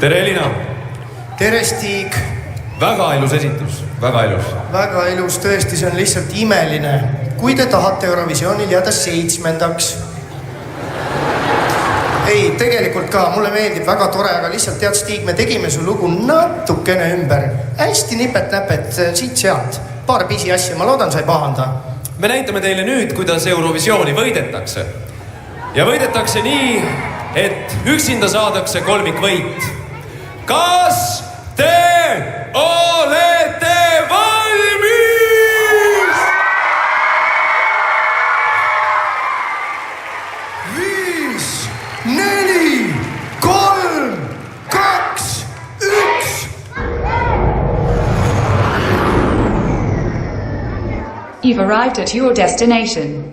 Tere, Elina! Tere, Stig! Väga ilus esitus, väga ilus. Väga ilus, tõesti, see on lihtsalt imeline. Kui te tahate Eurovisioonil jääda 7. Ei, tegelikult ka, mulle meeldib väga tore, aga lihtsalt tead, Stig, me tegime su lugu natukene ümber. Hästi nipet-näpet, siit-sealt. Paar pisi asja, ma loodan, sa ei pahanda. Me näitame teile nüüd, kuidas Eurovisiooni võidetakse. Ja võidetakse nii, et üksinda saadakse kolmikvõit. Kas te olete valmis? 5, 4, 3, 2, 1. You've arrived at your destination.